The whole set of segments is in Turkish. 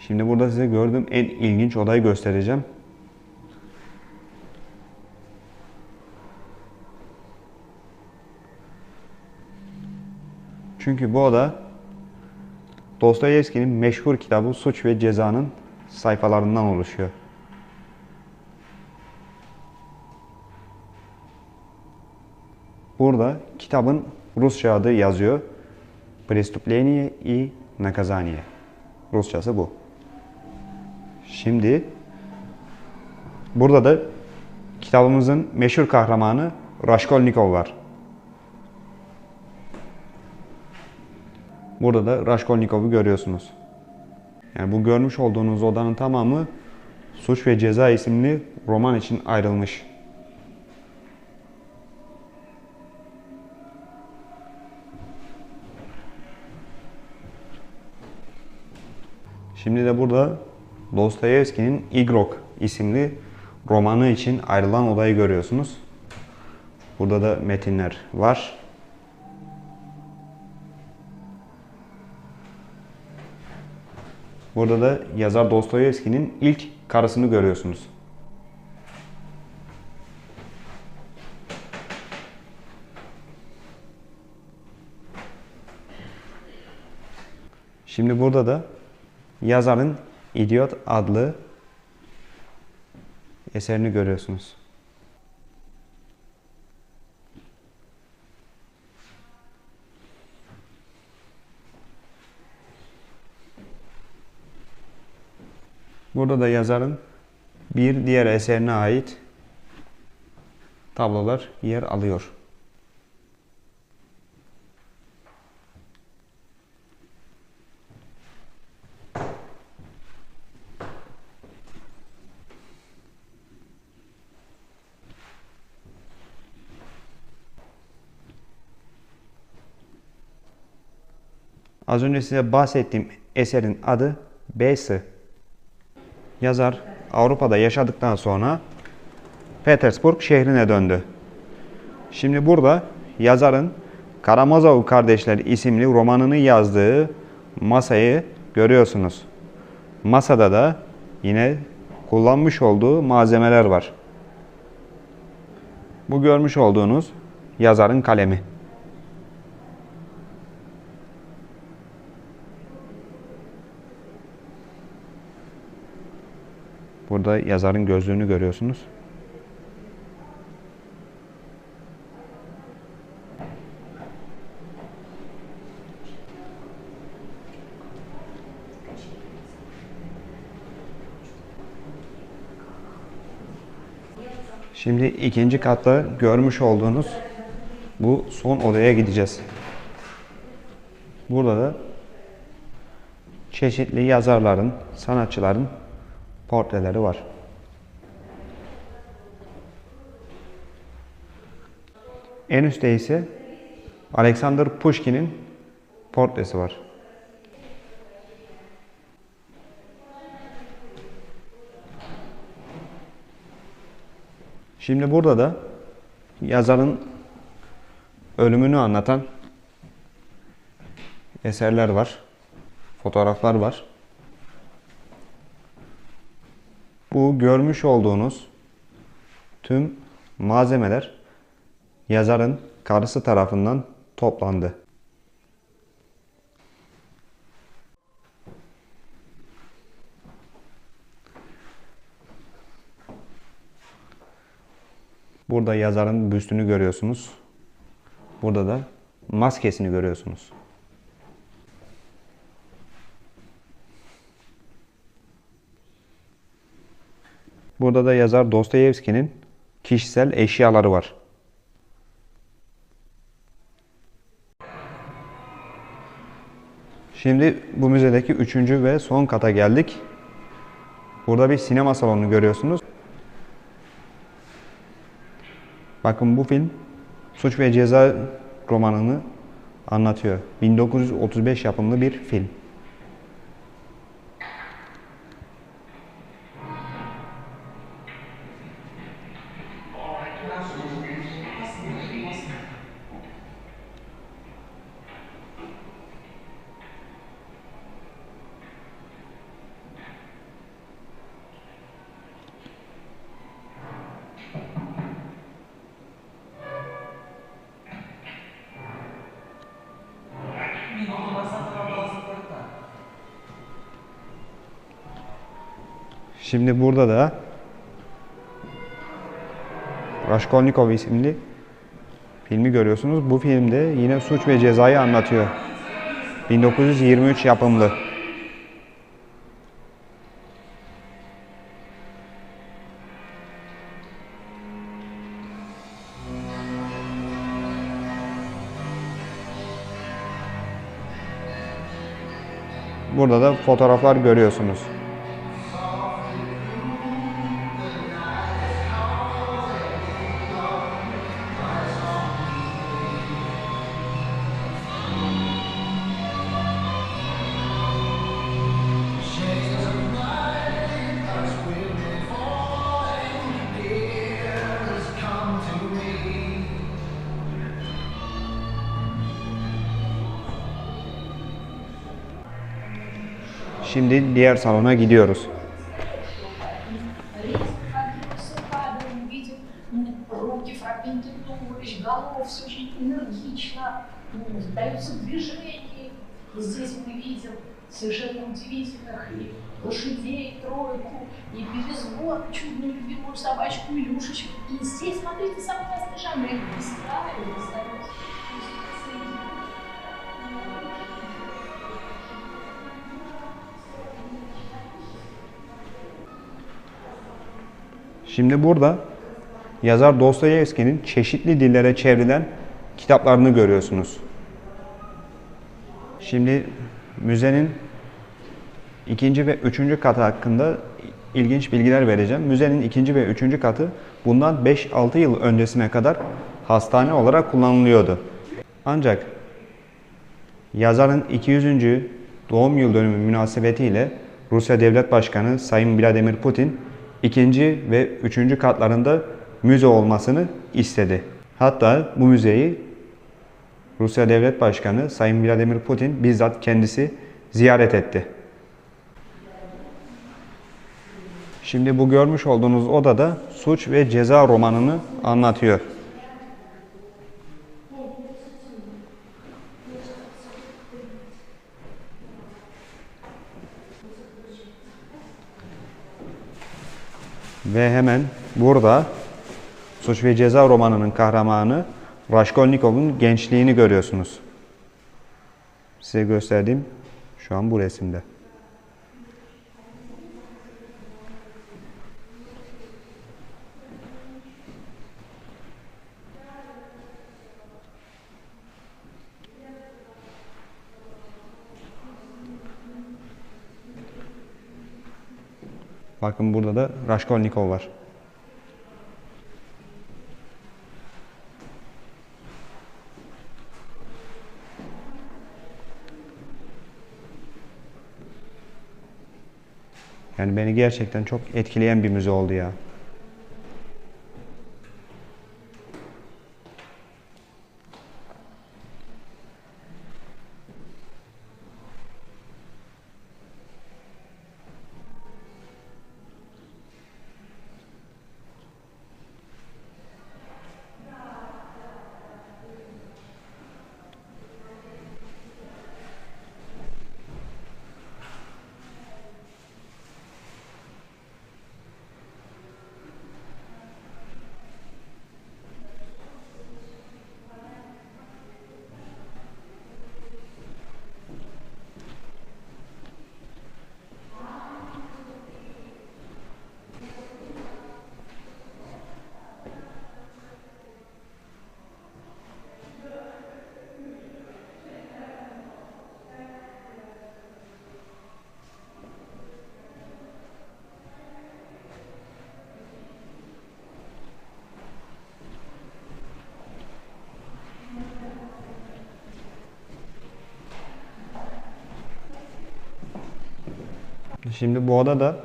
Şimdi burada size gördüğüm en ilginç odayı göstereceğim. Çünkü bu oda Dostoyevski'nin meşhur kitabı Suç ve Ceza'nın sayfalarından oluşuyor. Burada kitabın Rusça adı yazıyor. Преступление и наказание. Rusçası bu. Şimdi burada da kitabımızın meşhur kahramanı Raskolnikov var. Burada da Raskolnikov'u görüyorsunuz. Yani bu görmüş olduğunuz odanın tamamı Suç ve Ceza isimli roman için ayrılmış. Şimdi de burada Dostoyevski'nin İgrok isimli romanı için ayrılan odayı görüyorsunuz. Burada da metinler var. Burada da yazar Dostoyevski'nin ilk karısını görüyorsunuz. Şimdi burada da yazarın İdiot adlı eserini görüyorsunuz. Burada da yazarın bir diğer eserine ait tablolar yer alıyor. Az önce size bahsettiğim eserin adı B'si. Yazar Avrupa'da yaşadıktan sonra Petersburg şehrine döndü. Şimdi burada yazarın Karamazov Kardeşler isimli romanını yazdığı masayı görüyorsunuz. Masada da yine kullanmış olduğu malzemeler var. Bu görmüş olduğunuz yazarın kalemi. Burada yazarın gözlüğünü görüyorsunuz. Şimdi ikinci katta görmüş olduğunuz bu son odaya gideceğiz. Burada da çeşitli yazarların, sanatçıların portreleri var. En üstte ise Alexander Pushkin'in portresi var. Şimdi burada da yazarın ölümünü anlatan eserler var, fotoğraflar var. Bu görmüş olduğunuz tüm malzemeler yazarın karısı tarafından toplandı. Burada yazarın büstünü görüyorsunuz. Burada da maskesini görüyorsunuz. Burada da yazar Dostoyevski'nin kişisel eşyaları var. Şimdi bu müzedeki üçüncü ve son kata geldik. Burada bir sinema salonu görüyorsunuz. Bakın bu film Suç ve Ceza romanını anlatıyor. 1935 yapımlı bir film. Şimdi burada da Raskolnikov isimli filmi görüyorsunuz. Bu filmde yine suç ve cezayı anlatıyor. 1923 yapımlı. Burada da fotoğraflar görüyorsunuz. Şimdi diğer salona gidiyoruz. Здесь мы видим совершенно удивительных и лошадей, тройку, и перезвон, чудную любимую собачку Илюшечку. И здесь, смотрите, самый разный жанр. Это беспокойно, Şimdi burada yazar Dostoyevski'nin çeşitli dillere çevrilen kitaplarını görüyorsunuz. Şimdi müzenin ikinci ve üçüncü katı hakkında ilginç bilgiler vereceğim. Müzenin ikinci ve üçüncü katı bundan 5-6 yıl öncesine kadar hastane olarak kullanılıyordu. Ancak yazarın 200. doğum yıl dönümü münasebetiyle Rusya Devlet Başkanı Sayın Vladimir Putin ikinci ve üçüncü katlarında müze olmasını istedi. Hatta bu müzeyi Rusya Devlet Başkanı Sayın Vladimir Putin bizzat kendisi ziyaret etti. Şimdi bu görmüş olduğunuz odada Suç ve Ceza romanını anlatıyor. Ve hemen burada Suç ve Ceza romanının kahramanı Raskolnikov'un gençliğini görüyorsunuz. Size gösterdiğim şu an bu resimde. Bakın burada da Raskolnikov var. Yani beni gerçekten çok etkileyen bir müze oldu ya. Şimdi bu oda da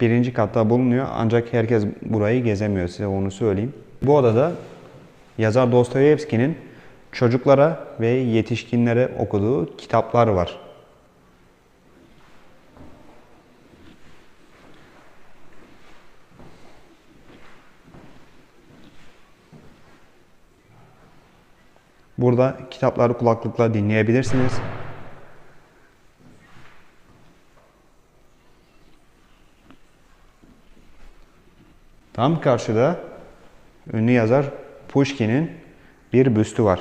birinci katta bulunuyor ancak herkes burayı gezemiyor, size onu söyleyeyim. Bu odada yazar Dostoyevski'nin çocuklara ve yetişkinlere okuduğu kitaplar var. Burada kitapları kulaklıkla dinleyebilirsiniz. Tam karşıda ünlü yazar Pushkin'in bir büstü var.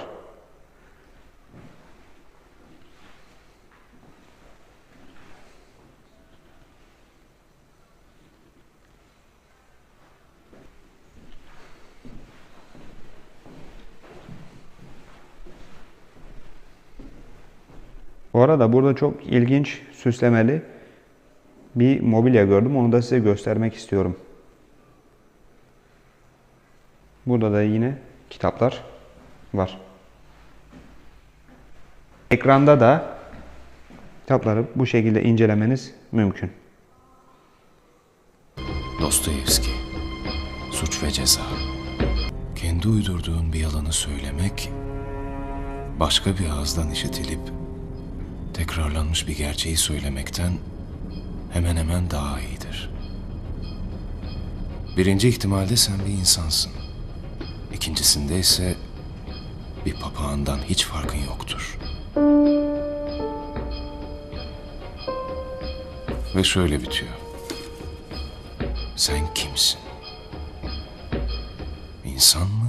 Bu arada burada çok ilginç süslemeli bir mobilya gördüm. Onu da size göstermek istiyorum. Burada da yine kitaplar var. Ekranda da kitapları bu şekilde incelemeniz mümkün. Dostoyevski, Suç ve Ceza. Kendi uydurduğun bir yalanı söylemek, başka bir ağızdan işitilip tekrarlanmış bir gerçeği söylemekten hemen hemen daha iyidir. Birinci ihtimalde sen bir insansın. İkincisinde ise bir papağandan hiç farkın yoktur. Ve şöyle bitiyor. Sen kimsin? İnsan mı?